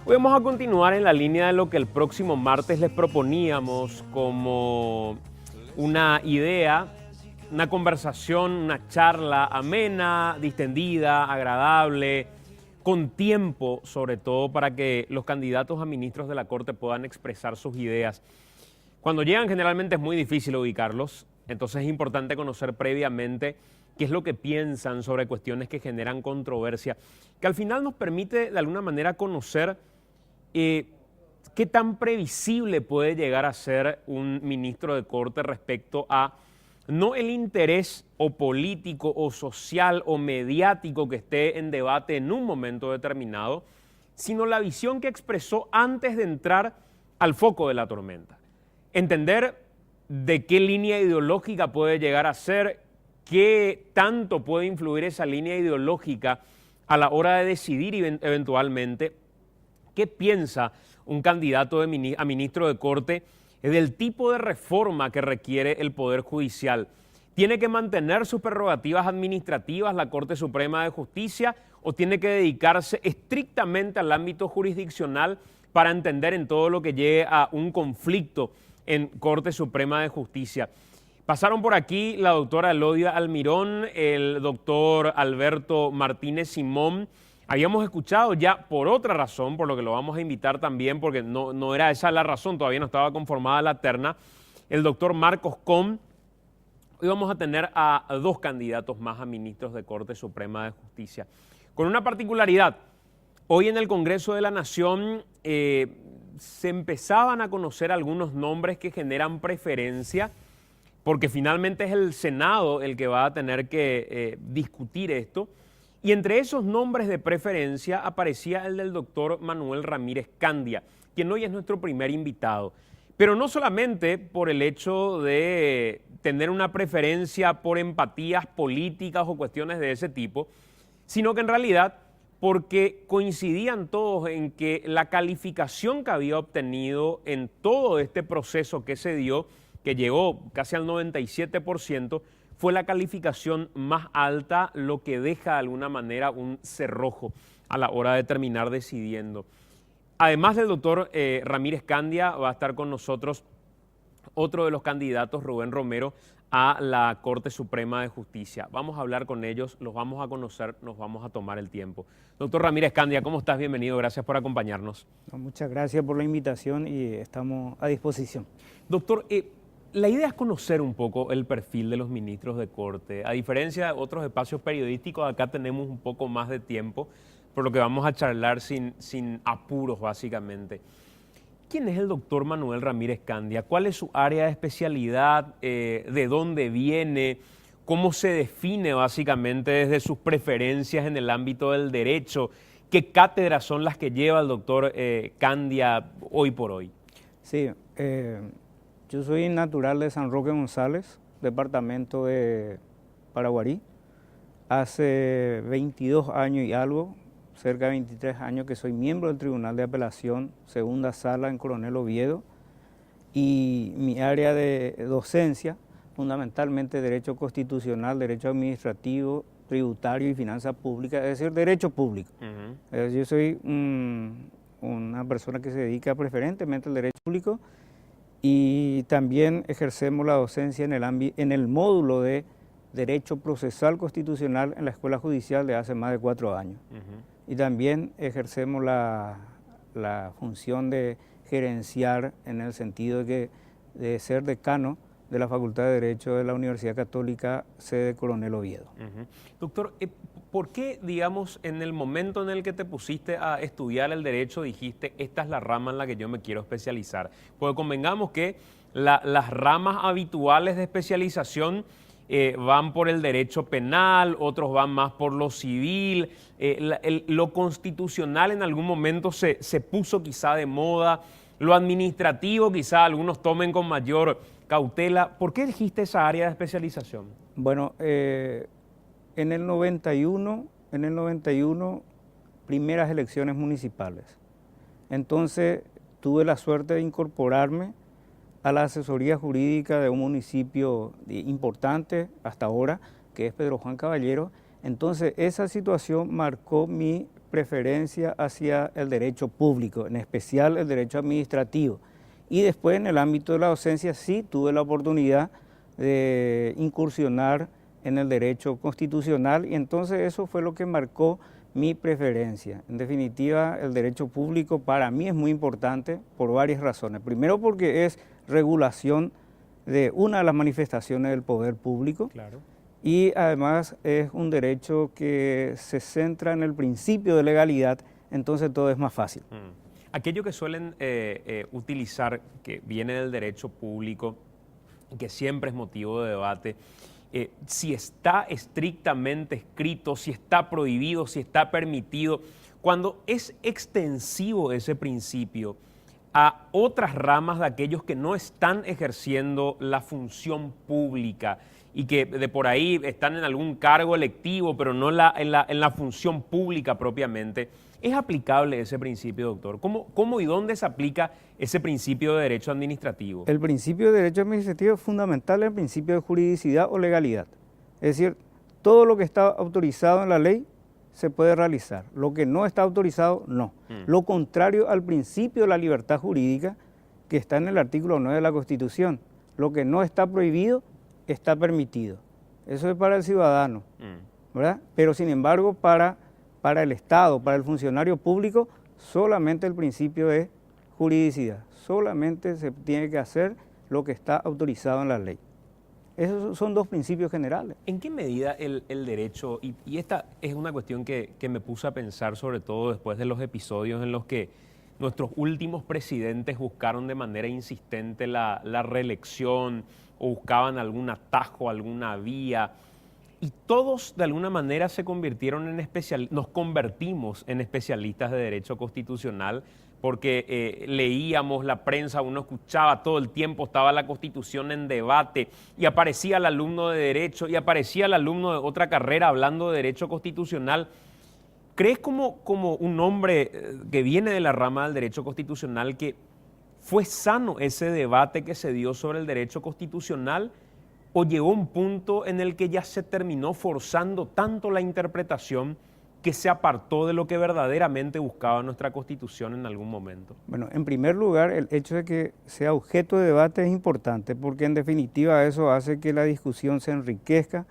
Hoy vamos a continuar en la línea de lo que el próximo martes les proponíamos como una idea, una conversación, una charla amena, distendida, agradable, con tiempo sobre todo para que los candidatos a ministros de la Corte puedan expresar sus ideas. Cuando llegan generalmente es muy difícil ubicarlos, entonces es importante conocer previamente qué es lo que piensan sobre cuestiones que generan controversia, que al final nos permite de alguna manera conocer qué tan previsible puede llegar a ser un ministro de Corte respecto a no el interés o político o social o mediático que esté en debate en un momento determinado, sino la visión que expresó antes de entrar al foco de la tormenta. Entender de qué línea ideológica puede llegar a ser, qué tanto puede influir esa línea ideológica a la hora de decidir eventualmente qué piensa un candidato a ministro de Corte del tipo de reforma que requiere el Poder Judicial. ¿Tiene que mantener sus prerrogativas administrativas la Corte Suprema de Justicia o tiene que dedicarse estrictamente al ámbito jurisdiccional para entender en todo lo que llegue a un conflicto en Corte Suprema de Justicia? Pasaron por aquí la doctora Elodia Almirón, el doctor Alberto Martínez Simón. Habíamos escuchado ya por otra razón, por lo que lo vamos a invitar también, porque no era esa la razón, todavía no estaba conformada la terna, el doctor Marcos Cohn. Hoy vamos a tener a dos candidatos más a ministros de Corte Suprema de Justicia. Con una particularidad, hoy en el Congreso de la Nación se empezaban a conocer algunos nombres que generan preferencia, porque finalmente es el Senado el que va a tener que discutir esto. Y entre esos nombres de preferencia aparecía el del doctor Manuel Ramírez Candia, quien hoy es nuestro primer invitado. Pero no solamente por el hecho de tener una preferencia por empatías políticas o cuestiones de ese tipo, sino que en realidad porque coincidían todos en que la calificación que había obtenido en todo este proceso que se dio, que llegó casi al 97%, fue la calificación más alta, lo que deja de alguna manera un cerrojo a la hora de terminar decidiendo. Además del doctor Ramírez Candia, va a estar con nosotros otro de los candidatos, Rubén Romero, a la Corte Suprema de Justicia. Vamos a hablar con ellos, los vamos a conocer, nos vamos a tomar el tiempo. Doctor Ramírez Candia, ¿cómo estás? Bienvenido, gracias por acompañarnos. Muchas gracias por la invitación y estamos a disposición. Doctor, la idea es conocer un poco el perfil de los ministros de Corte. A diferencia de otros espacios periodísticos, acá tenemos un poco más de tiempo, por lo que vamos a charlar sin apuros, básicamente. ¿Quién es el doctor Manuel Ramírez Candia? ¿Cuál es su área de especialidad? ¿De dónde viene? ¿Cómo se define básicamente desde sus preferencias en el ámbito del derecho? ¿Qué cátedras son las que lleva el doctor Candia hoy por hoy? Sí, yo soy natural de San Roque González, departamento de Paraguarí. Hace 22 años y algo, cerca de 23 años, que soy miembro del Tribunal de Apelación, segunda sala en Coronel Oviedo. Y mi área de docencia, fundamentalmente Derecho Constitucional, Derecho Administrativo, Tributario y Finanzas Públicas, es decir, Derecho Público. Yo soy una persona que se dedica preferentemente al Derecho Público y también ejercemos la docencia en el módulo de Derecho Procesal Constitucional en la Escuela Judicial de hace más de 4 años. Y también ejercemos la función de gerenciar en el sentido de ser decano de la Facultad de Derecho de la Universidad Católica, sede Coronel Oviedo. Doctor, ¿por qué, digamos, en el momento en el que te pusiste a estudiar el derecho dijiste, esta es la rama en la que yo me quiero especializar? Porque convengamos que las ramas habituales de especialización van por el derecho penal, otros van más por lo civil, lo constitucional en algún momento se puso quizá de moda, lo administrativo quizá algunos tomen con mayor cautela. ¿Por qué elegiste esa área de especialización? Bueno, en el 91, primeras elecciones municipales. Entonces tuve la suerte de incorporarme a la asesoría jurídica de un municipio importante hasta ahora, que es Pedro Juan Caballero. Entonces esa situación marcó mi preferencia hacia el derecho público, en especial el derecho administrativo. Y después en el ámbito de la docencia sí tuve la oportunidad de incursionar en el derecho constitucional y entonces eso fue lo que marcó mi preferencia. En definitiva, el derecho público para mí es muy importante por varias razones. Primero porque es regulación de una de las manifestaciones del poder público. Claro. Y además es un derecho que se centra en el principio de legalidad, entonces todo es más fácil. Aquello que suelen utilizar, que viene del derecho público, que siempre es motivo de debate, si está estrictamente escrito, si está prohibido, si está permitido, cuando es extensivo ese principio a otras ramas de aquellos que no están ejerciendo la función pública y que de por ahí están en algún cargo electivo, pero no en la función pública propiamente, ¿es aplicable ese principio, doctor? ¿Cómo y dónde se aplica ese principio de derecho administrativo? El principio de derecho administrativo es fundamental, el principio de juridicidad o legalidad. Es decir, todo lo que está autorizado en la ley se puede realizar, lo que no está autorizado, no. Lo contrario al principio de la libertad jurídica que está en el artículo 9 de la Constitución. Lo que no está prohibido está permitido. Eso es para el ciudadano, ¿verdad? Pero sin embargo, para el Estado, para el funcionario público, solamente el principio de juridicidad. Solamente se tiene que hacer lo que está autorizado en la ley. Esos son dos principios generales. ¿En qué medida el derecho, y esta es una cuestión que me puse a pensar sobre todo después de los episodios en los que nuestros últimos presidentes buscaron de manera insistente la reelección o buscaban algún atajo, alguna vía, y todos de alguna manera se convirtieron nos convertimos en especialistas de derecho constitucional porque leíamos la prensa, uno escuchaba todo el tiempo, estaba la Constitución en debate y aparecía el alumno de Derecho y aparecía el alumno de otra carrera hablando de Derecho Constitucional. ¿Crees como un hombre que viene de la rama del Derecho Constitucional que fue sano ese debate que se dio sobre el Derecho Constitucional o llegó un punto en el que ya se terminó forzando tanto la interpretación que se apartó de lo que verdaderamente buscaba nuestra Constitución en algún momento? Bueno, en primer lugar, el hecho de que sea objeto de debate es importante porque en definitiva eso hace que la discusión se enriquezca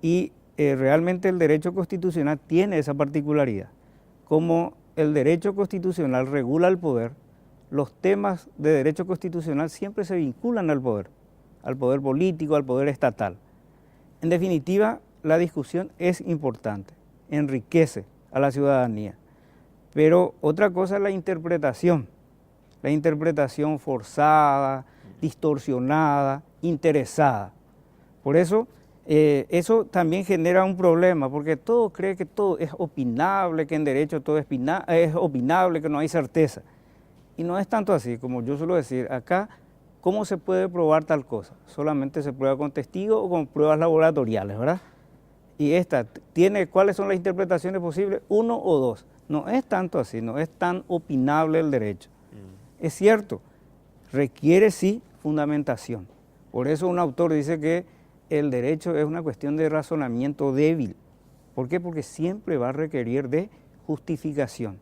y realmente el derecho constitucional tiene esa particularidad. Como el derecho constitucional regula el poder, los temas de derecho constitucional siempre se vinculan al poder político, al poder estatal. En definitiva, la discusión es importante, enriquece a la ciudadanía. Pero otra cosa es la interpretación forzada, distorsionada, interesada. Por eso, eso también genera un problema, porque todo cree que todo es opinable, que en derecho todo es opinable, que no hay certeza. Y no es tanto así, como yo suelo decir, acá, ¿cómo se puede probar tal cosa? Solamente se prueba con testigos o con pruebas laboratoriales, ¿verdad? Y esta tiene, ¿cuáles son las interpretaciones posibles? 1 o 2. No es tanto así, no es tan opinable el derecho. Es cierto, requiere sí fundamentación. Por eso un autor dice que el derecho es una cuestión de razonamiento débil. ¿Por qué? Porque siempre va a requerir de justificación.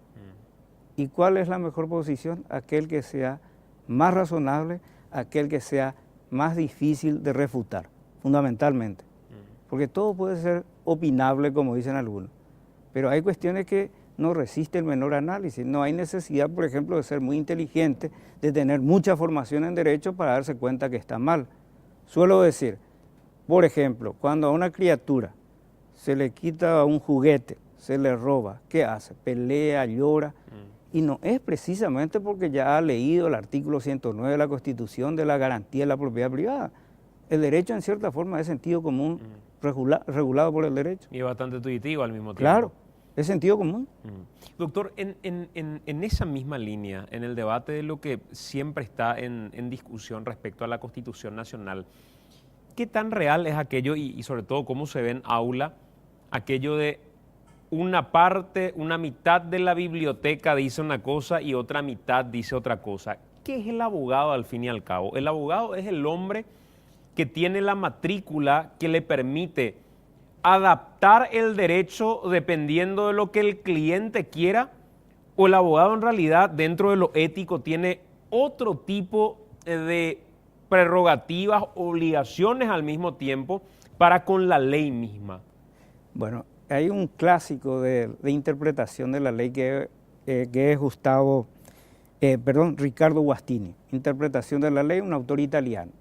¿Y cuál es la mejor posición? Aquel que sea más razonable, aquel que sea más difícil de refutar, fundamentalmente. Porque todo puede ser opinable, como dicen algunos, pero hay cuestiones que no resisten el menor análisis. No hay necesidad, por ejemplo, de ser muy inteligente, de tener mucha formación en derecho para darse cuenta que está mal. Suelo decir, por ejemplo, cuando a una criatura se le quita un juguete, se le roba, ¿qué hace? Pelea, llora. Y no es precisamente porque ya ha leído el artículo 109 de la Constitución de la garantía de la propiedad privada. El derecho en cierta forma es sentido común regulado por el derecho. Y es bastante intuitivo al mismo tiempo. Claro, es sentido común. Doctor, en esa misma línea, en el debate de lo que siempre está en discusión respecto a la Constitución Nacional, ¿qué tan real es aquello y sobre todo cómo se ve en aula aquello de una parte, una mitad de la biblioteca dice una cosa y otra mitad dice otra cosa? ¿Qué es el abogado al fin y al cabo? El abogado es el hombre que tiene la matrícula que le permite adaptar el derecho dependiendo de lo que el cliente quiera, o el abogado en realidad dentro de lo ético tiene otro tipo de prerrogativas, obligaciones al mismo tiempo para con la ley misma? Bueno, hay un clásico de interpretación de la ley que es Ricardo Guastini, interpretación de la ley, un autor italiano.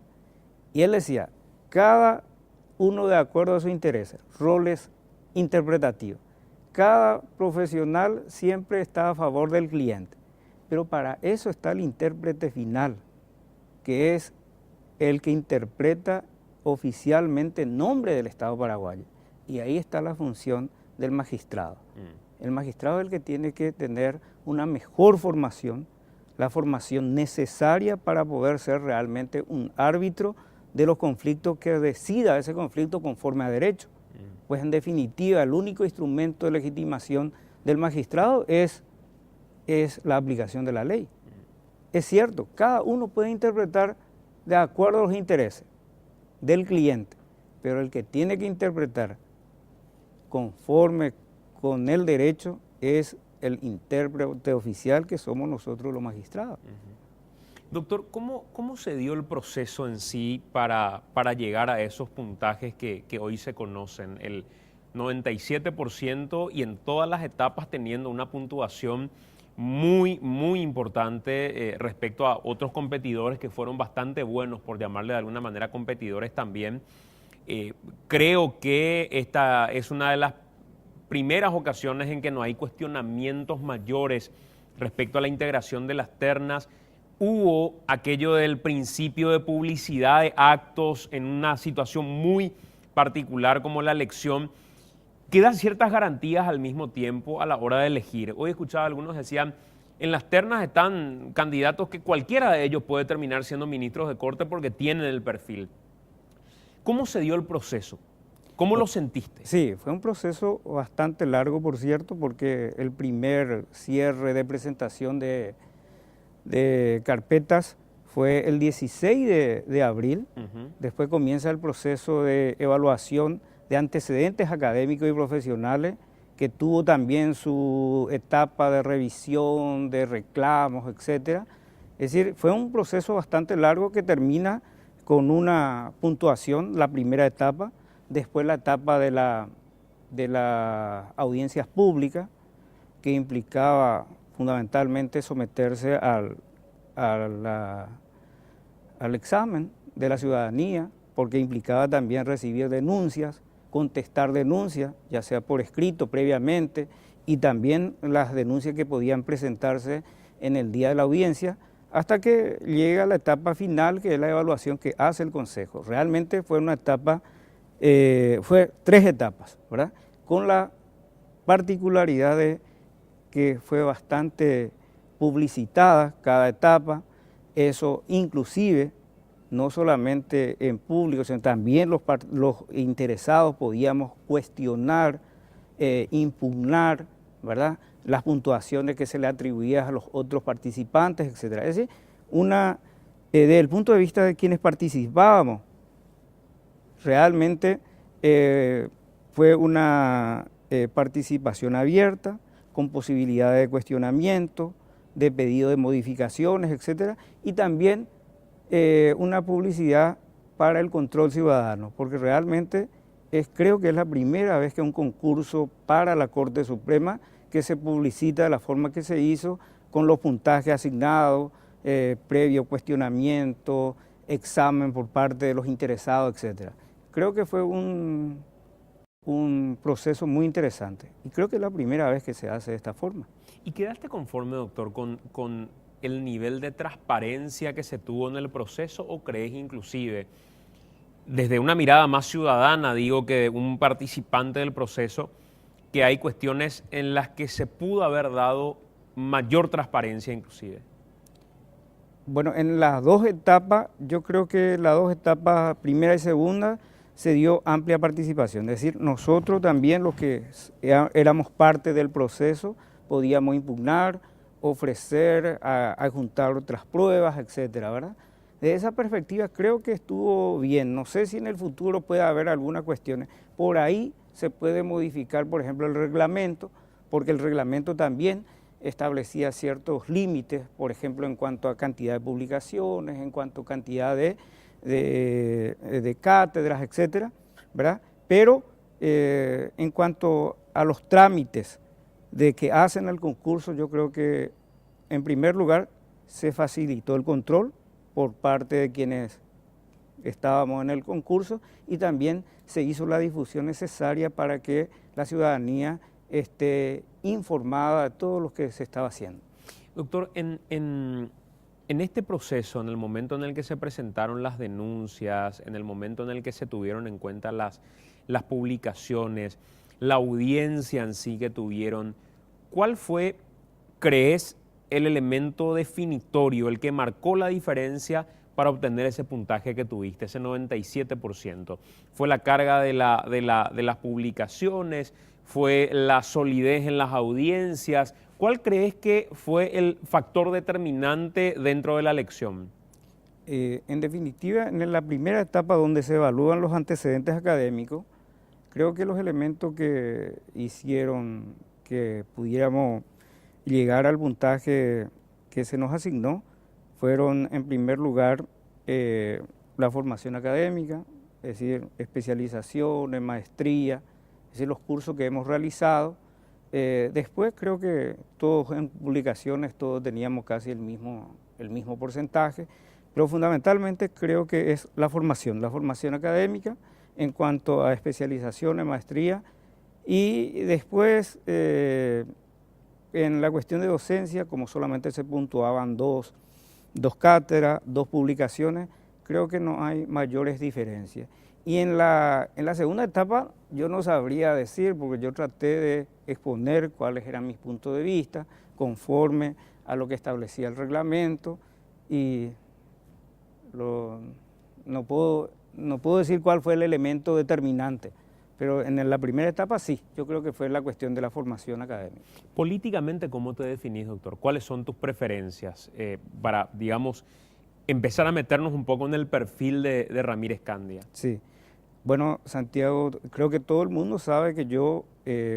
Y él decía, cada uno de acuerdo a sus intereses, roles interpretativos. Cada profesional siempre está a favor del cliente, pero para eso está el intérprete final, que es el que interpreta oficialmente en nombre del Estado paraguayo. Y ahí está la función del magistrado. El magistrado es el que tiene que tener una mejor formación, la formación necesaria para poder ser realmente un árbitro de los conflictos, que decida ese conflicto conforme a derecho. Pues en definitiva, el único instrumento de legitimación del magistrado es la aplicación de la ley. Es cierto, cada uno puede interpretar de acuerdo a los intereses del cliente, pero el que tiene que interpretar conforme con el derecho es el intérprete oficial, que somos nosotros los magistrados. Doctor, ¿cómo se dio el proceso en sí para llegar a esos puntajes que hoy se conocen? El 97% y en todas las etapas teniendo una puntuación muy, muy importante respecto a otros competidores que fueron bastante buenos, por llamarle de alguna manera competidores también. Creo que esta es una de las primeras ocasiones en que no hay cuestionamientos mayores respecto a la integración de las ternas. Hubo aquello del principio de publicidad de actos en una situación muy particular como la elección, que da ciertas garantías al mismo tiempo a la hora de elegir. Hoy escuchaba algunos decían, en las ternas están candidatos que cualquiera de ellos puede terminar siendo ministros de corte porque tienen el perfil. ¿Cómo se dio el proceso? ¿Cómo lo sentiste? Sí, fue un proceso bastante largo, por cierto, porque el primer cierre de presentación de carpetas fue el 16 de abril. Después comienza el proceso de evaluación de antecedentes académicos y profesionales, que tuvo también su etapa de revisión, de reclamos, etc. Es decir, fue un proceso bastante largo que termina con una puntuación, la primera etapa, después la etapa de las audiencias públicas, que implicaba fundamentalmente someterse al examen de la ciudadanía, porque implicaba también recibir denuncias, contestar denuncias, ya sea por escrito previamente, y también las denuncias que podían presentarse en el día de la audiencia, hasta que llega la etapa final, que es la evaluación que hace el Consejo. Realmente fue una etapa, fue 3 etapas, ¿verdad? Con la particularidad de que fue bastante publicitada cada etapa, eso inclusive no solamente en público, sino también los interesados podíamos cuestionar, impugnar, ¿verdad?, las puntuaciones que se le atribuían a los otros participantes, etc. Es decir, desde el punto de vista de quienes participábamos, realmente fue una participación abierta, con posibilidad de cuestionamiento, de pedido de modificaciones, etc. Y también una publicidad para el control ciudadano, porque realmente creo que es la primera vez que un concurso para la Corte Suprema que se publicita de la forma que se hizo, con los puntajes asignados, previo cuestionamiento, examen por parte de los interesados, etc. Creo que fue un proceso muy interesante y creo que es la primera vez que se hace de esta forma. ¿Y quedaste conforme, doctor, con el nivel de transparencia que se tuvo en el proceso, o crees inclusive, desde una mirada más ciudadana, digo, que de un participante del proceso, que hay cuestiones en las que se pudo haber dado mayor transparencia inclusive? Bueno, en las 2 etapas, yo creo que las 2 etapas, primera y segunda, se dio amplia participación. Es decir, nosotros también, los que éramos parte del proceso, podíamos impugnar, ofrecer, adjuntar otras pruebas, etcétera, ¿verdad? Desde esa perspectiva creo que estuvo bien. No sé si en el futuro puede haber alguna cuestión. Por ahí se puede modificar, por ejemplo, el reglamento, porque el reglamento también establecía ciertos límites, por ejemplo, en cuanto a cantidad de publicaciones, en cuanto a cantidad de cátedras, etcétera, ¿verdad? Pero en cuanto a los trámites de que hacen el concurso, yo creo que en primer lugar se facilitó el control por parte de quienes estábamos en el concurso y también se hizo la difusión necesaria para que la ciudadanía esté informada de todo lo que se estaba haciendo. Doctor, en este proceso, en el momento en el que se presentaron las denuncias, en el momento en el que se tuvieron en cuenta las publicaciones, la audiencia en sí que tuvieron, ¿cuál fue, crees, el elemento definitorio, el que marcó la diferencia para obtener ese puntaje que tuviste, ese 97%? ¿Fue la carga de las publicaciones? ¿Fue la solidez en las audiencias? ¿Cuál crees que fue el factor determinante dentro de la elección? En definitiva, en la primera etapa donde se evalúan los antecedentes académicos, creo que los elementos que hicieron que pudiéramos llegar al puntaje que se nos asignó fueron, en primer lugar, la formación académica, es decir, especializaciones, maestría, es decir, los cursos que hemos realizado. Después creo que todos en publicaciones, todos teníamos casi el mismo porcentaje, pero fundamentalmente creo que es la formación académica en cuanto a especializaciones, maestría, y después en la cuestión de docencia, como solamente se puntuaban dos cátedras, 2 publicaciones, creo que no hay mayores diferencias. Y en la segunda etapa yo no sabría decir, porque yo traté de exponer cuáles eran mis puntos de vista, conforme a lo que establecía el reglamento, y no puedo decir cuál fue el elemento determinante, pero en la primera etapa sí, yo creo que fue la cuestión de la formación académica. Políticamente, ¿cómo te definís, doctor? ¿Cuáles son tus preferencias para, digamos, empezar a meternos un poco en el perfil de Ramírez Candia? Sí, bueno, Santiago, creo que todo el mundo sabe que yo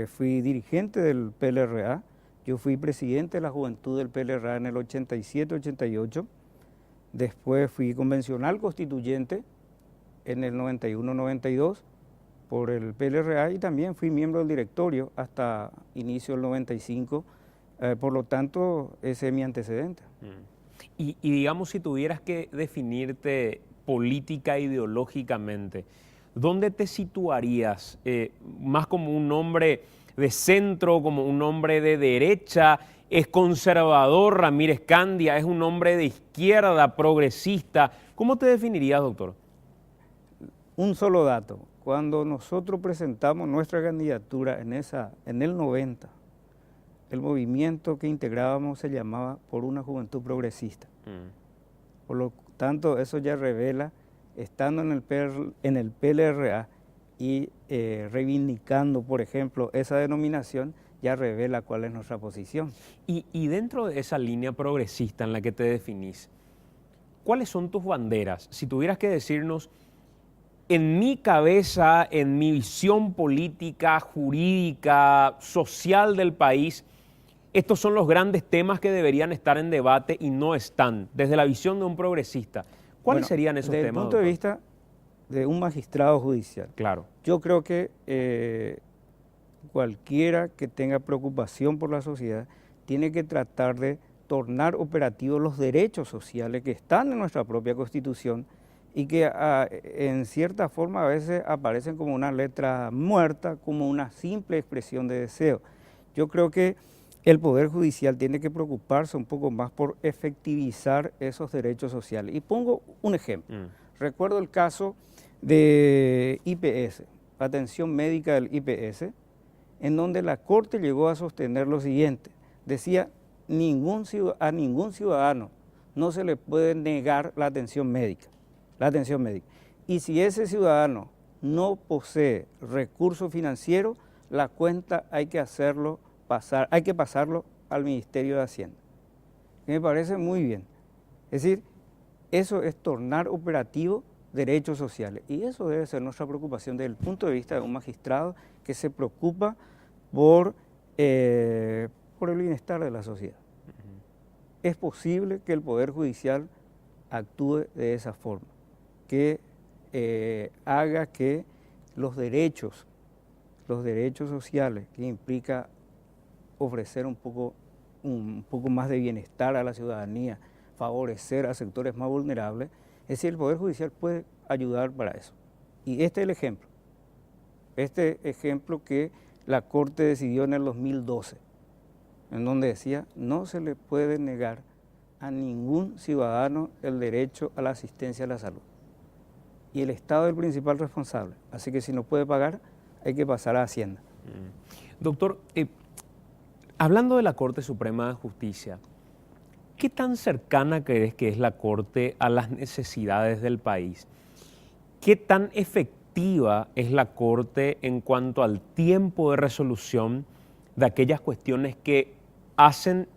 fui dirigente del PLRA, yo fui presidente de la juventud del PLRA en el 87-88, después fui convencional constituyente en el 91-92 por el PLRA y también fui miembro del directorio hasta inicio del 95, por lo tanto ese es mi antecedente. Y digamos, si tuvieras que definirte política ideológicamente, ¿dónde te situarías? ¿Más como un hombre de centro, como un hombre de derecha? ¿Es conservador Ramírez Candia? ¿Es un hombre de izquierda, progresista? ¿Cómo te definirías, doctor? Un solo dato, cuando nosotros presentamos nuestra candidatura en el 90, el movimiento que integrábamos se llamaba Por una Juventud Progresista. Por lo tanto, eso ya revela, estando en el PLRA y reivindicando, por ejemplo, esa denominación, ya revela cuál es nuestra posición. Y dentro de esa línea progresista en la que te definís, ¿cuáles son tus banderas? Si tuvieras que decirnos, en mi cabeza, en mi visión política, jurídica, social del país, estos son los grandes temas que deberían estar en debate y no están, desde la visión de un progresista. ¿Cuáles serían esos temas? Desde el punto de vista de un magistrado judicial, claro, yo creo que cualquiera que tenga preocupación por la sociedad tiene que tratar de tornar operativos los derechos sociales que están en nuestra propia Constitución y que en cierta forma a veces aparecen como una letra muerta, como una simple expresión de deseo. Yo creo que el Poder Judicial tiene que preocuparse un poco más por efectivizar esos derechos sociales. Y pongo un ejemplo. Recuerdo el caso de IPS, atención médica del IPS, en donde la Corte llegó a sostener lo siguiente. Decía, a ningún ciudadano no se le puede negar la atención médica. Y si ese ciudadano no posee recursos financieros, la cuenta hay que pasarlo al Ministerio de Hacienda. Me parece muy bien. Es decir, eso es tornar operativo derechos sociales. Y eso debe ser nuestra preocupación desde el punto de vista de un magistrado que se preocupa por el bienestar de la sociedad. Es posible que el Poder Judicial actúe de esa forma, que haga que los derechos sociales, que implica ofrecer un poco más de bienestar a la ciudadanía, favorecer a sectores más vulnerables, es decir, el Poder Judicial puede ayudar para eso. Y este es el ejemplo. Este ejemplo que la Corte decidió en el 2012, en donde decía, no se le puede negar a ningún ciudadano el derecho a la asistencia a la salud. Y el Estado es el principal responsable. Así que si no puede pagar, hay que pasar a Hacienda. Doctor, hablando de la Corte Suprema de Justicia, ¿qué tan cercana crees que es la Corte a las necesidades del país? ¿Qué tan efectiva es la Corte en cuanto al tiempo de resolución de aquellas cuestiones que hacen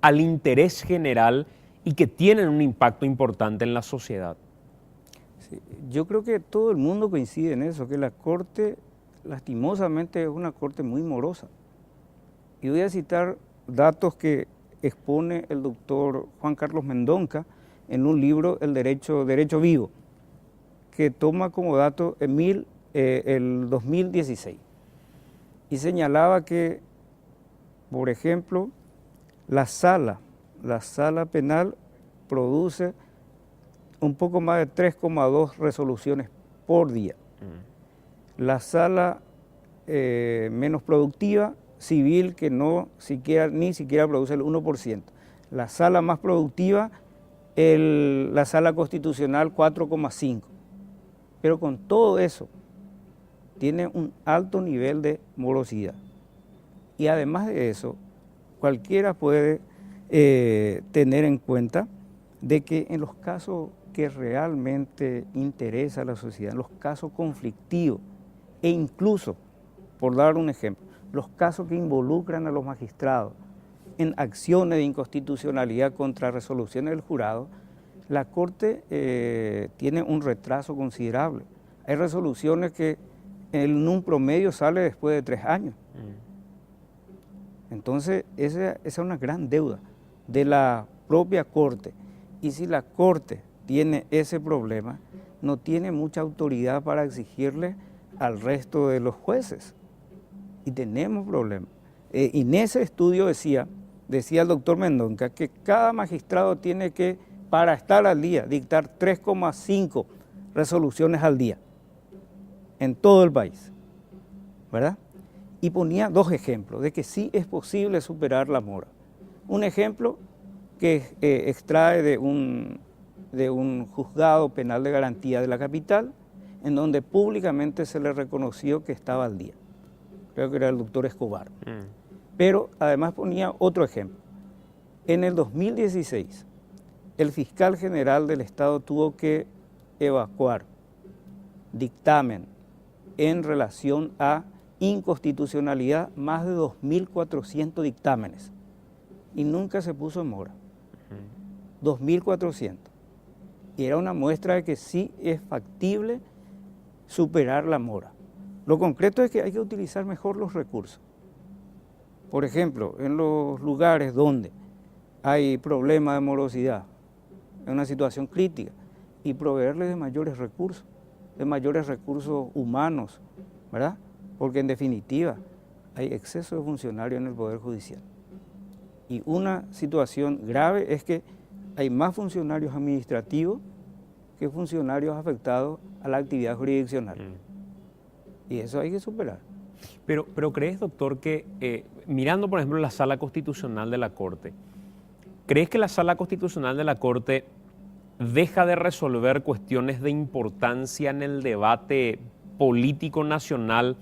al interés general y que tienen un impacto importante en la sociedad? Sí, yo creo que todo el mundo coincide en eso, que la Corte lastimosamente es una Corte muy morosa. Y voy a citar datos que expone el doctor Juan Carlos Mendonca en un libro, El Derecho Vivo, que toma como dato el 2016. Y señalaba que, por ejemplo, la sala penal produce un poco más de 3,2 resoluciones por día. La sala menos productiva, civil, que ni siquiera produce el 1%. La sala más productiva, la sala constitucional 4,5. Pero con todo eso, tiene un alto nivel de morosidad. Y además de eso, cualquiera puede tener en cuenta de que en los casos que realmente interesa a la sociedad, en los casos conflictivos, e incluso, por dar un ejemplo, los casos que involucran a los magistrados en acciones de inconstitucionalidad contra resoluciones del jurado, la Corte tiene un retraso considerable. Hay resoluciones que en un promedio sale después de 3 años. Entonces, esa es una gran deuda de la propia Corte. Y si la Corte tiene ese problema, no tiene mucha autoridad para exigirle al resto de los jueces. Y tenemos problemas. Y en ese estudio decía el doctor Mendonca que cada magistrado tiene que, para estar al día, dictar 3,5 resoluciones al día en todo el país, ¿verdad? Y ponía 2 ejemplos de que sí es posible superar la mora. Un ejemplo que extrae de un juzgado penal de garantía de la capital, en donde públicamente se le reconoció que estaba al día. Creo que era el doctor Escobar. Pero además ponía otro ejemplo. En el 2016, el fiscal general del Estado tuvo que evacuar dictamen en relación a inconstitucionalidad, más de 2.400 dictámenes, y nunca se puso en mora. 2.400. Y era una muestra de que sí es factible superar la mora. Lo concreto es que hay que utilizar mejor los recursos. Por ejemplo, en los lugares donde hay problemas de morosidad, en una situación crítica, y proveerles de mayores recursos humanos, ¿verdad? Porque en definitiva hay exceso de funcionarios en el Poder Judicial. Y una situación grave es que hay más funcionarios administrativos que funcionarios afectados a la actividad jurisdiccional. Y eso hay que superar. Pero ¿crees, doctor, que mirando, por ejemplo, la Sala Constitucional de la Corte, ¿crees que la Sala Constitucional de la Corte deja de resolver cuestiones de importancia en el debate político nacional,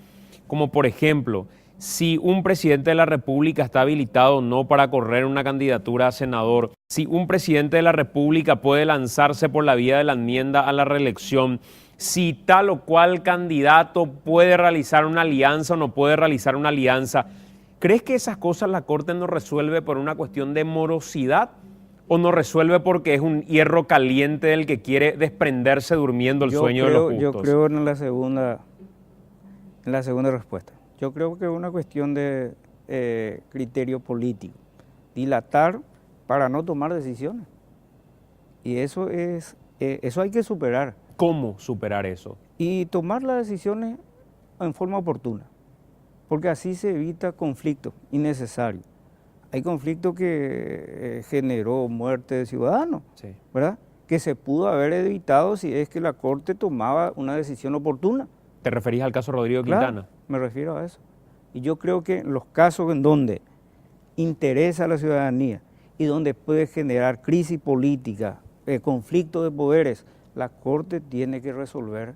como por ejemplo, si un presidente de la República está habilitado o no para correr una candidatura a senador, si un presidente de la República puede lanzarse por la vía de la enmienda a la reelección, si tal o cual candidato puede realizar una alianza o no puede realizar una alianza? ¿Crees que esas cosas la Corte no resuelve por una cuestión de morosidad o no resuelve porque es un hierro caliente del que quiere desprenderse durmiendo el sueño de los justos? Yo creo en la segunda respuesta. Yo creo que es una cuestión de criterio político, dilatar para no tomar decisiones. Y eso hay que superar. ¿Cómo superar eso? Y tomar las decisiones en forma oportuna, porque así se evita conflictos innecesarios. Hay conflicto que generó muerte de ciudadanos, Sí. ¿verdad? Que se pudo haber evitado si es que la Corte tomaba una decisión oportuna. ¿Te referís al caso Rodrigo Claro, Quintana? me refiero a eso. Y yo creo que en los casos en donde interesa a la ciudadanía y donde puede generar crisis política, conflicto de poderes, la Corte tiene que resolver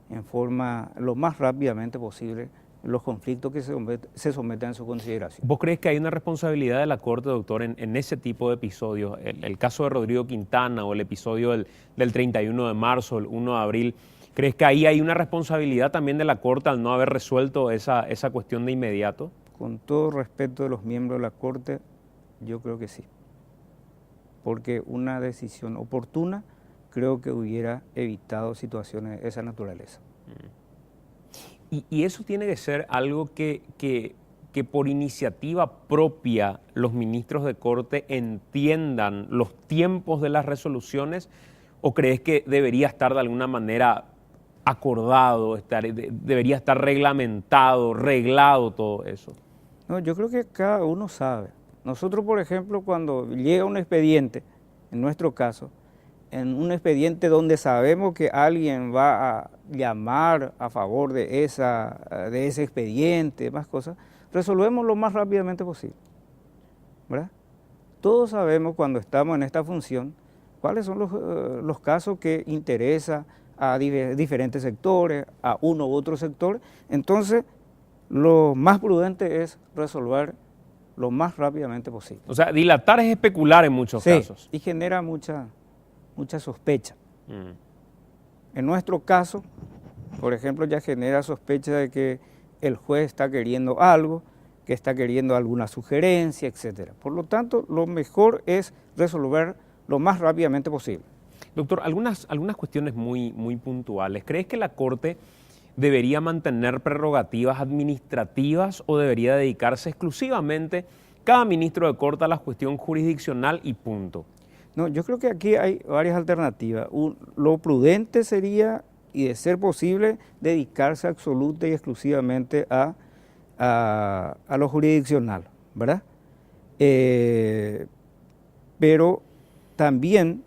en forma lo más rápidamente posible los conflictos que se sometan a su consideración. ¿Vos crees que hay una responsabilidad de la Corte, doctor, en ese tipo de episodios? El caso de Rodrigo Quintana o el episodio del 31 de marzo, el 1 de abril, ¿crees que ahí hay una responsabilidad también de la Corte al no haber resuelto esa cuestión de inmediato? Con todo respeto de los miembros de la Corte, yo creo que sí. Porque una decisión oportuna creo que hubiera evitado situaciones de esa naturaleza. Y eso tiene que ser algo que por iniciativa propia los ministros de Corte entiendan los tiempos de las resoluciones, ¿o crees que debería estar de alguna manera acordado, debería estar reglamentado, reglado todo eso? No, yo creo que cada uno sabe. Nosotros, por ejemplo, cuando llega un expediente, en nuestro caso, en un expediente donde sabemos que alguien va a llamar a favor de ese expediente, más cosas, resolvemos lo más rápidamente posible, ¿verdad? Todos sabemos cuando estamos en esta función cuáles son los casos que interesan a diferentes sectores, a uno u otro sector. Entonces, lo más prudente es resolver lo más rápidamente posible. O sea, dilatar es especular en muchos casos. Y genera mucha sospecha. En nuestro caso, por ejemplo, ya genera sospecha de que el juez está queriendo algo, que está queriendo alguna sugerencia, etc. Por lo tanto, lo mejor es resolver lo más rápidamente posible. Doctor, algunas cuestiones muy puntuales. ¿Crees que la Corte debería mantener prerrogativas administrativas o debería dedicarse exclusivamente cada ministro de Corte a la cuestión jurisdiccional y punto? No, yo creo que aquí hay varias alternativas. Lo prudente sería, y de ser posible, dedicarse absoluta y exclusivamente a lo jurisdiccional, ¿verdad? Pero también,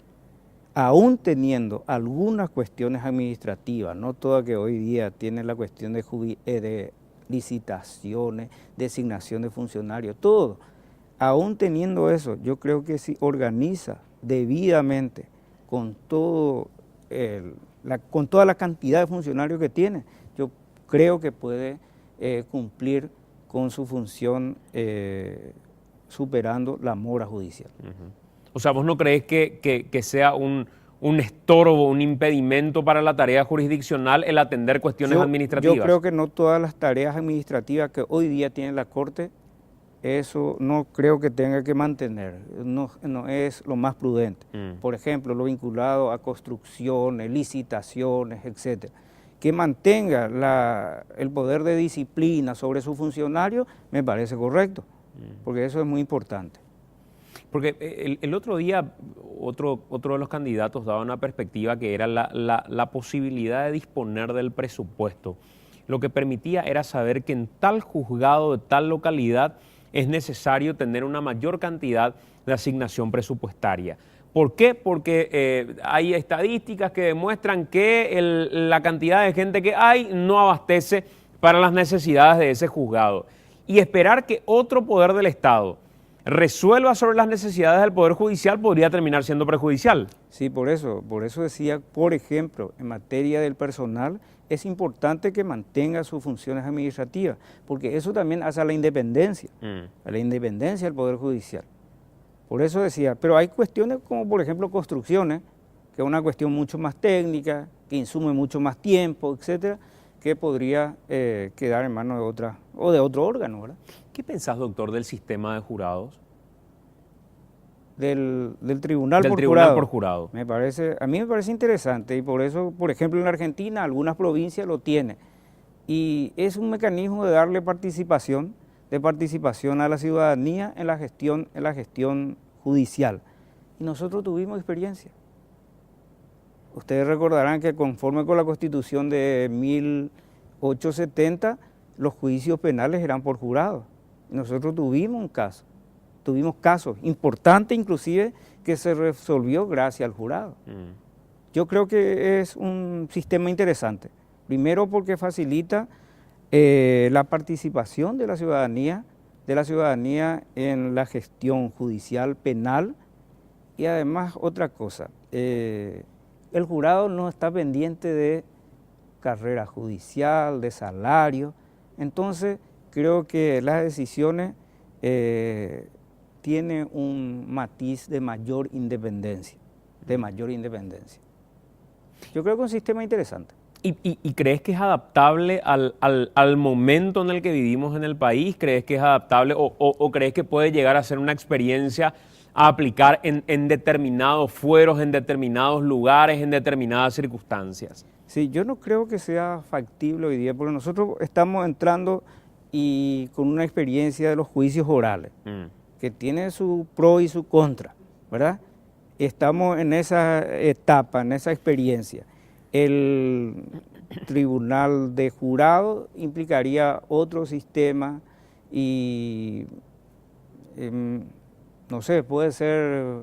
aún teniendo algunas cuestiones administrativas, no todas que hoy día tienen la cuestión de licitaciones, designación de funcionarios, todo, aún teniendo eso, yo creo que si organiza debidamente con toda la cantidad de funcionarios que tiene, yo creo que puede cumplir con su función superando la mora judicial. O sea, ¿vos no creés que sea un estorbo, un impedimento para la tarea jurisdiccional el atender cuestiones administrativas? Yo creo que no todas las tareas administrativas que hoy día tiene la Corte, eso no creo que tenga que mantener, no es lo más prudente. Por ejemplo, lo vinculado a construcciones, licitaciones, etcétera. Que mantenga el poder de disciplina sobre su funcionario me parece correcto, porque eso es muy importante. Porque el otro día otro de los candidatos daba una perspectiva que era la posibilidad de disponer del presupuesto. Lo que permitía era saber que en tal juzgado de tal localidad es necesario tener una mayor cantidad de asignación presupuestaria. ¿Por qué? Porque hay estadísticas que demuestran que la cantidad de gente que hay no abastece para las necesidades de ese juzgado. Y esperar que otro poder del Estado resuelva sobre las necesidades del Poder Judicial podría terminar siendo perjudicial. Sí, por eso decía, por ejemplo, en materia del personal, es importante que mantenga sus funciones administrativas, porque eso también hace a la independencia del Poder Judicial. Por eso decía, pero hay cuestiones como, por ejemplo, construcciones, que es una cuestión mucho más técnica, que insume mucho más tiempo, etcétera, que podría quedar en manos de otra o de otro órgano, ¿verdad? ¿Qué pensás, doctor, del sistema de jurados? del tribunal Del por tribunal jurado. por jurado. A mí me parece interesante y por eso, por ejemplo, en la Argentina algunas provincias lo tienen. Y es un mecanismo de darle participación a la ciudadanía en la gestión judicial. Y nosotros tuvimos experiencia. Ustedes recordarán que conforme con la Constitución de 1870, los juicios penales eran por jurado. Nosotros tuvimos casos importantes inclusive que se resolvió gracias al jurado. Yo creo que es un sistema interesante. Primero porque facilita la participación de la ciudadanía en la gestión judicial penal y además otra cosa, el jurado no está pendiente de carrera judicial, de salario, entonces creo que las decisiones tienen un matiz de mayor independencia. Yo creo que es un sistema interesante. ¿Y crees que es adaptable al momento en el que vivimos en el país? ¿Crees que es adaptable o crees que puede llegar a ser una experiencia a aplicar en determinados fueros, en determinados lugares, en determinadas circunstancias? Sí, yo no creo que sea factible hoy día, porque nosotros estamos entrando y con una experiencia de los juicios orales, que tiene su pro y su contra, ¿verdad? Estamos en esa etapa, en esa experiencia. El tribunal de jurado implicaría otro sistema y, no sé, puede ser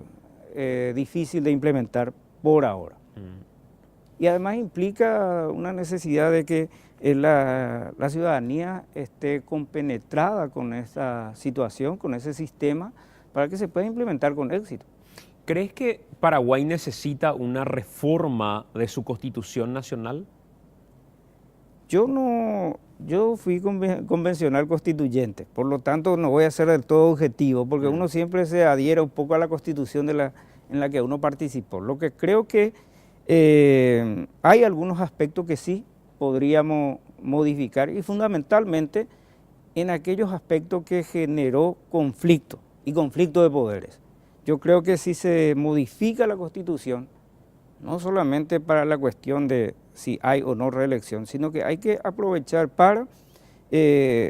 difícil de implementar por ahora. Y además implica una necesidad de que la ciudadanía esté compenetrada con esa situación, con ese sistema, para que se pueda implementar con éxito. ¿Crees que Paraguay necesita una reforma de su Constitución Nacional? Yo fui convencional constituyente, por lo tanto no voy a ser del todo objetivo, porque uno siempre se adhiere un poco a la Constitución en la que uno participó. Lo que creo que hay algunos aspectos que sí podríamos modificar y fundamentalmente en aquellos aspectos que generó conflicto y conflicto de poderes. Yo creo que si se modifica la Constitución, no solamente para la cuestión de si hay o no reelección, sino que hay que aprovechar para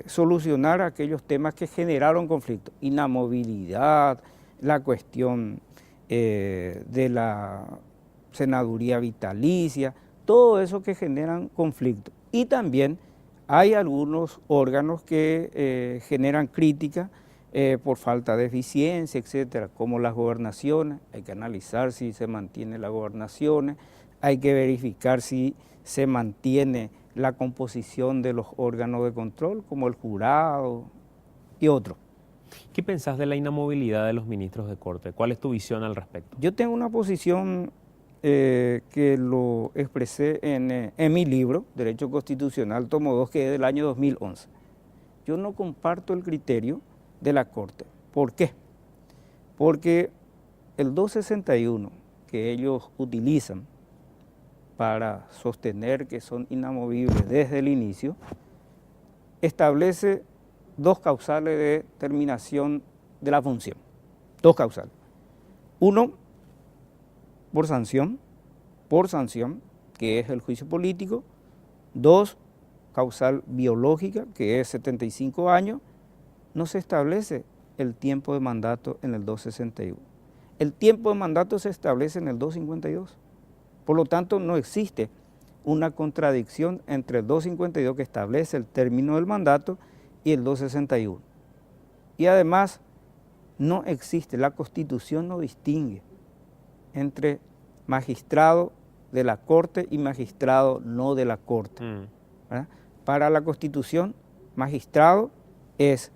solucionar aquellos temas que generaron conflicto, inamovilidad, la cuestión de la senaduría vitalicia, todo eso que generan conflicto. Y también hay algunos órganos que generan crítica por falta de eficiencia, etcétera, como las gobernaciones. Hay que analizar si se mantienen las gobernaciones, hay que verificar si se mantiene la composición de los órganos de control, como el jurado y otros. ¿Qué pensás de la inamovilidad de los ministros de Corte? ¿Cuál es tu visión al respecto? Yo tengo una posición que lo expresé en mi libro, Derecho Constitucional, tomo 2, que es del año 2011. Yo no comparto el criterio de la Corte. ¿Por qué? Porque el 261 que ellos utilizan para sostener que son inamovibles desde el inicio, establece 2 causales de terminación de la función. 2 causales. Uno, por sanción, que es el juicio político. 2, causal biológica, que es 75 años. No se establece el tiempo de mandato en el 261. El tiempo de mandato se establece en el 252. Por lo tanto, no existe una contradicción entre el 252 que establece el término del mandato y el 261. Y además, no existe, la Constitución no distingue entre magistrado de la Corte y magistrado no de la Corte. ¿Verdad? Para la Constitución, magistrado es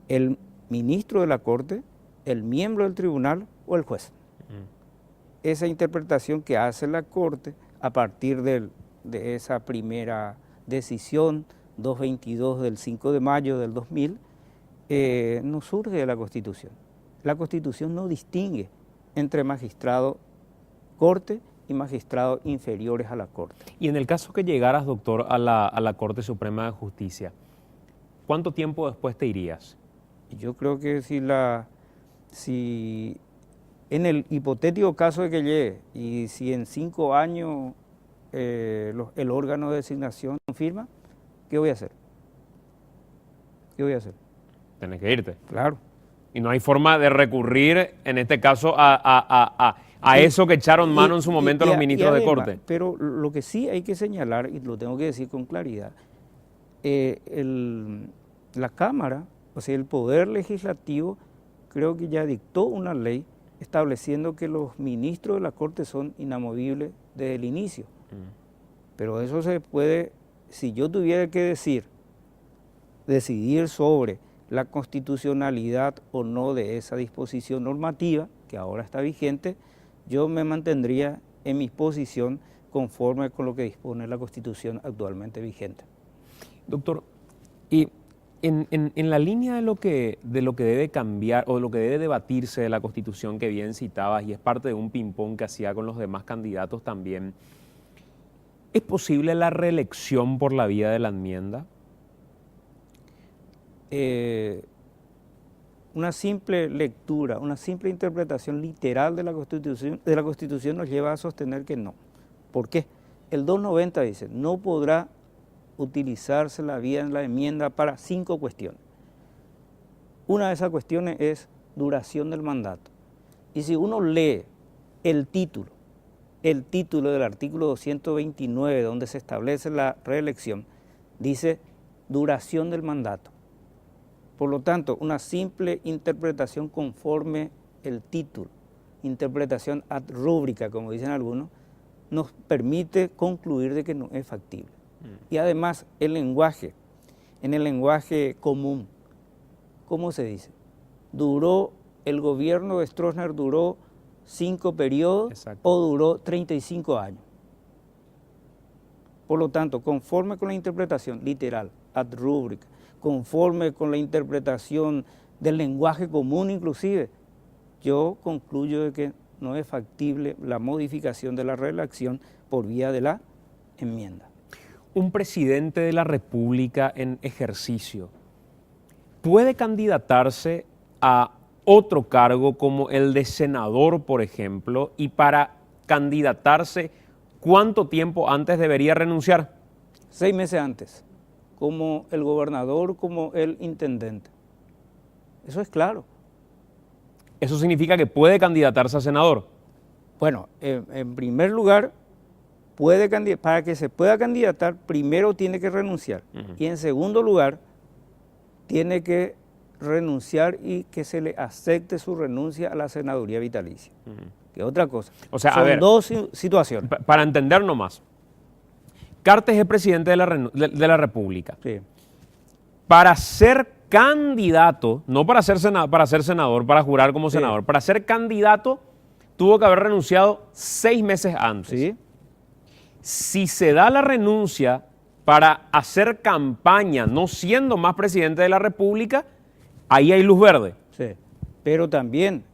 el ministro de la Corte, el miembro del tribunal o el juez. Esa interpretación que hace la Corte a partir de esa primera decisión 222 del 5 de mayo del 2000 no surge de la Constitución. La Constitución no distingue entre magistrado Corte y magistrados inferiores a la Corte. Y en el caso que llegaras, doctor, a la Corte Suprema de Justicia, ¿cuánto tiempo después te irías? Yo creo que si En el hipotético caso de que llegue, y si en 5 años el órgano de designación confirma, ¿qué voy a hacer? ¿Qué voy a hacer? Tienes que irte. Claro. Y no hay forma de recurrir, en este caso, a eso que echaron mano en su momento los ministros de corte. Pero lo que sí hay que señalar, y lo tengo que decir con claridad, la Cámara, o sea, el Poder Legislativo, creo que ya dictó una ley estableciendo que los ministros de la Corte son inamovibles desde el inicio. Pero eso se puede, si yo tuviera que decidir sobre la constitucionalidad o no de esa disposición normativa, que ahora está vigente, yo me mantendría en mi posición conforme con lo que dispone la Constitución actualmente vigente. Doctor, y en la línea de lo que debe cambiar o de lo que debe debatirse de la Constitución que bien citabas, y es parte de un ping-pong que hacía con los demás candidatos también, ¿es posible la reelección por la vía de la enmienda? Una simple lectura, una simple interpretación literal de la Constitución nos lleva a sostener que no. ¿Por qué? El 290 dice, no podrá utilizarse la vía en la enmienda para 5 cuestiones. Una de esas cuestiones es duración del mandato. Y si uno lee el título del artículo 229, donde se establece la reelección, dice duración del mandato. Por lo tanto, una simple interpretación conforme el título, interpretación ad rúbrica, como dicen algunos, nos permite concluir de que no es factible. Y además, en el lenguaje común, ¿cómo se dice? El gobierno de Stroessner duró 5 periodos. Exacto. O duró 35 años. Por lo tanto, conforme con la interpretación literal, ad rúbrica, conforme con la interpretación del lenguaje común inclusive, yo concluyo de que no es factible la modificación de la reelección por vía de la enmienda. Un presidente de la República en ejercicio puede candidatarse a otro cargo como el de senador, por ejemplo, y para candidatarse, ¿cuánto tiempo antes debería renunciar? 6 meses antes, como el gobernador, como el intendente. Eso es claro. ¿Eso significa que puede candidatarse a senador? Bueno, en primer lugar, para que se pueda candidatar, primero tiene que renunciar. Y en segundo lugar, tiene que renunciar y que se le acepte su renuncia a la senaduría vitalicia. Que otra cosa. O sea, son dos situaciones. Para entender nomás. Cartes es presidente de la República. Sí. Para ser candidato, no para ser senador, para jurar como senador, para ser candidato tuvo que haber renunciado 6 meses antes. Sí. Si se da la renuncia para hacer campaña, no siendo más presidente de la República, ahí hay luz verde. Sí, pero también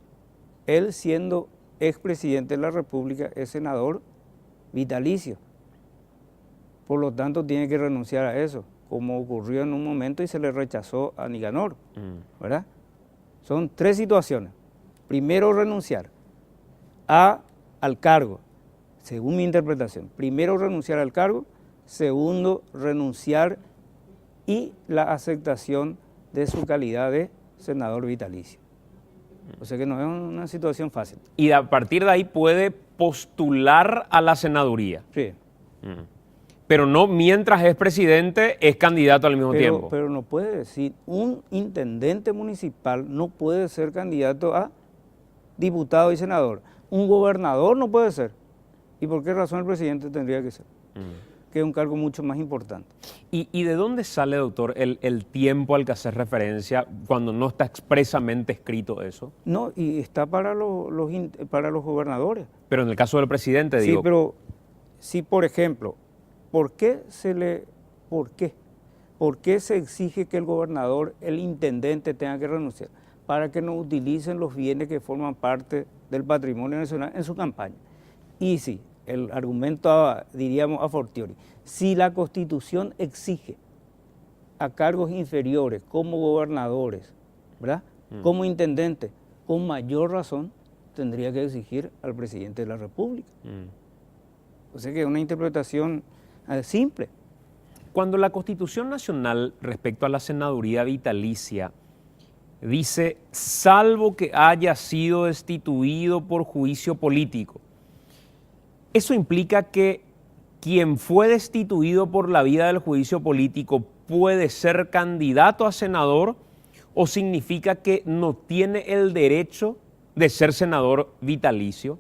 él siendo expresidente de la República es senador vitalicio. Por lo tanto tiene que renunciar a eso, como ocurrió en un momento y se le rechazó a Nicanor, ¿verdad? Son 3 situaciones. Primero, renunciar al cargo. Según mi interpretación, primero renunciar al cargo, segundo renunciar y la aceptación de su calidad de senador vitalicio. O sea que no es una situación fácil. Y a partir de ahí puede postular a la senaduría. Sí. Pero no mientras es presidente, es candidato al mismo tiempo. Pero no puede decir, un intendente municipal no puede ser candidato a diputado y senador. Un gobernador no puede ser. ¿Y por qué razón el presidente tendría que ser? Que es un cargo mucho más importante. ¿Y de dónde sale, doctor, el tiempo al que hace referencia cuando no está expresamente escrito eso? No, y está para los gobernadores. Pero en el caso del presidente, digo... Sí, pero si, por ejemplo, ¿por qué se exige que el gobernador, el intendente tenga que renunciar? Para que no utilicen los bienes que forman parte del patrimonio nacional en su campaña. Y sí, el argumento, diríamos a fortiori, si la Constitución exige a cargos inferiores como gobernadores, ¿verdad? Como intendentes, con mayor razón tendría que exigir al presidente de la República. O sea que es una interpretación simple. Cuando la Constitución Nacional respecto a la senaduría vitalicia dice, salvo que haya sido destituido por juicio político, eso implica que quien fue destituido por la vía del juicio político puede ser candidato a senador, o significa que no tiene el derecho de ser senador vitalicio.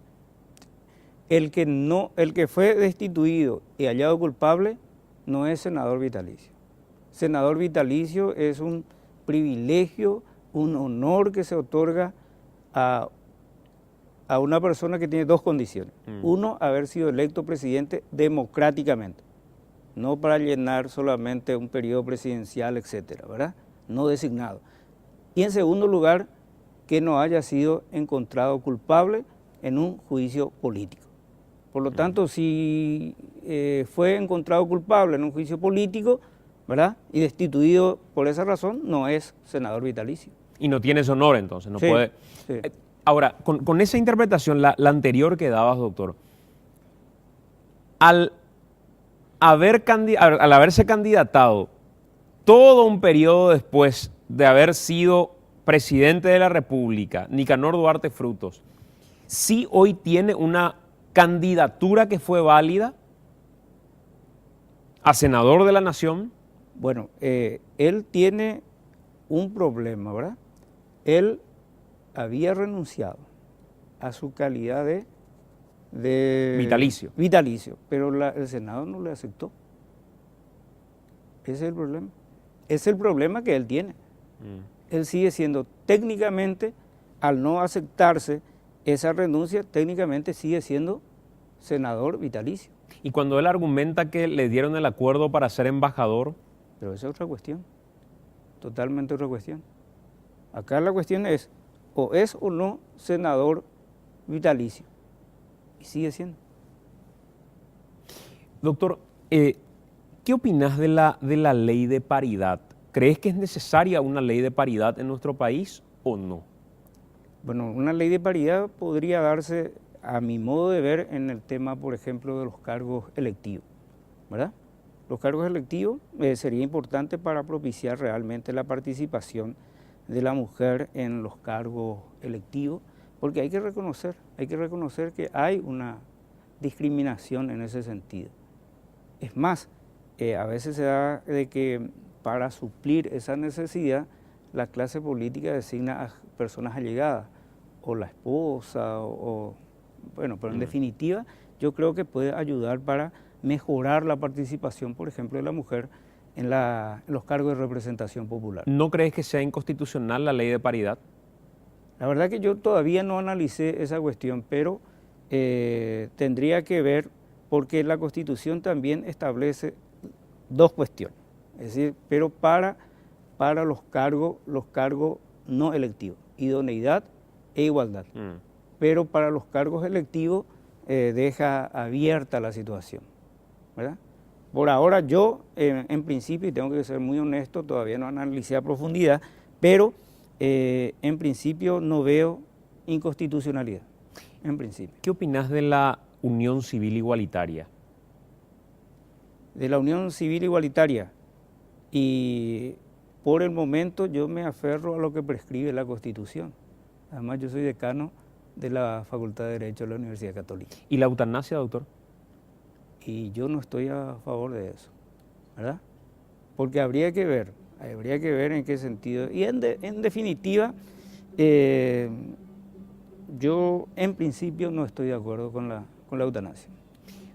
El que fue destituido y hallado culpable no es senador vitalicio. Senador vitalicio es un privilegio, un honor que se otorga a una persona que tiene dos condiciones. Uno, haber sido electo presidente democráticamente, no para llenar solamente un periodo presidencial, etcétera, ¿verdad? No designado. Y en segundo lugar, que no haya sido encontrado culpable en un juicio político. Por lo tanto, si fue encontrado culpable en un juicio político, ¿verdad?, y destituido por esa razón, no es senador vitalicio. Y no tiene ese honor, entonces, no Sí, puede. sí. Ahora, con esa interpretación, la anterior que dabas, doctor, al haberse candidatado todo un periodo después de haber sido presidente de la República, Nicanor Duarte Frutos, sí hoy tiene una candidatura que fue válida a senador de la Nación. Bueno, él tiene un problema, ¿verdad? Él había renunciado a su calidad de vitalicio, pero el Senado no le aceptó. Ese es el problema. Es el problema que él tiene. Él sigue siendo técnicamente, al no aceptarse esa renuncia, técnicamente sigue siendo senador vitalicio. Y cuando él argumenta que le dieron el acuerdo para ser embajador. Pero esa es otra cuestión, totalmente otra cuestión. Acá la cuestión es o no senador vitalicio, y sigue siendo. Doctor, ¿qué opinas de la ley de paridad? ¿Crees que es necesaria una ley de paridad en nuestro país o no? Bueno, una ley de paridad podría darse, a mi modo de ver, en el tema, por ejemplo, de los cargos electivos, ¿verdad? Los cargos electivos sería importante para propiciar realmente la participación de la mujer en los cargos electivos, porque hay que reconocer que hay una discriminación en ese sentido. Es más, a veces se da de que para suplir esa necesidad, la clase política designa a personas allegadas, o la esposa, bueno, pero en definitiva, yo creo que puede ayudar para mejorar la participación, por ejemplo, de la mujer en los cargos de representación popular. ¿No crees que sea inconstitucional la ley de paridad? La verdad que yo todavía no analicé esa cuestión, pero tendría que ver, porque la Constitución también establece dos cuestiones, es decir, pero para los cargos no electivos, idoneidad e igualdad. Pero para los cargos electivos deja abierta la situación, ¿verdad? Por ahora yo, en principio, y tengo que ser muy honesto, todavía no analicé a profundidad, pero en principio no veo inconstitucionalidad, en principio. ¿Qué opinas de la unión civil igualitaria? De la unión civil igualitaria, y por el momento yo me aferro a lo que prescribe la Constitución. Además, yo soy decano de la Facultad de Derecho de la Universidad Católica. ¿Y la eutanasia, doctor? Y yo no estoy a favor de eso, ¿verdad? Porque habría que ver en qué sentido. Y en definitiva, yo en principio no estoy de acuerdo con la eutanasia.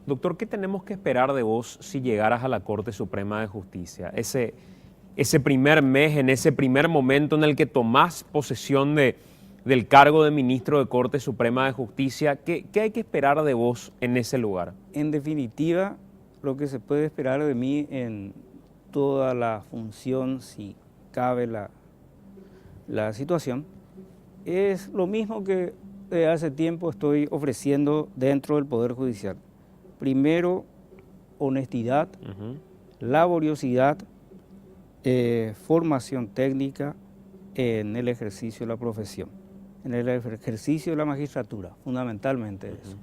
Doctor, ¿qué tenemos que esperar de vos si llegaras a la Corte Suprema de Justicia? Ese primer mes, en ese primer momento en el que tomás posesión del cargo de ministro de Corte Suprema de Justicia, ¿qué hay que esperar de vos en ese lugar? En definitiva, lo que se puede esperar de mí en toda la función, si cabe la situación, es lo mismo que hace tiempo estoy ofreciendo dentro del Poder Judicial. Primero, honestidad, laboriosidad, formación técnica en el ejercicio de la profesión, en el ejercicio de la magistratura, fundamentalmente eso.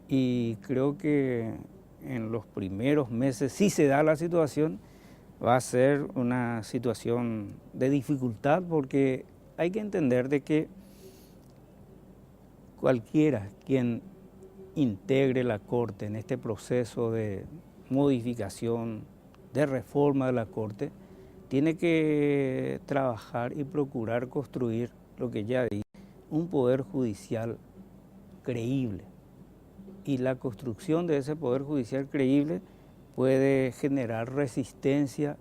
Y creo que en los primeros meses, si se da la situación, va a ser una situación de dificultad, porque hay que entender de que cualquiera quien integre la Corte en este proceso de modificación, de reforma de la Corte, tiene que trabajar y procurar construir lo que ya dije, un poder judicial creíble. Y la construcción de ese poder judicial creíble puede generar resistencia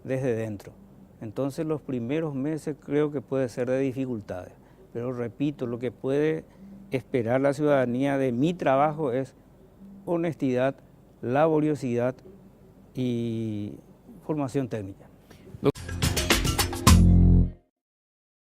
desde dentro. Entonces los primeros meses creo que puede ser de dificultades. Pero repito, lo que puede esperar la ciudadanía de mi trabajo es honestidad, laboriosidad y formación técnica.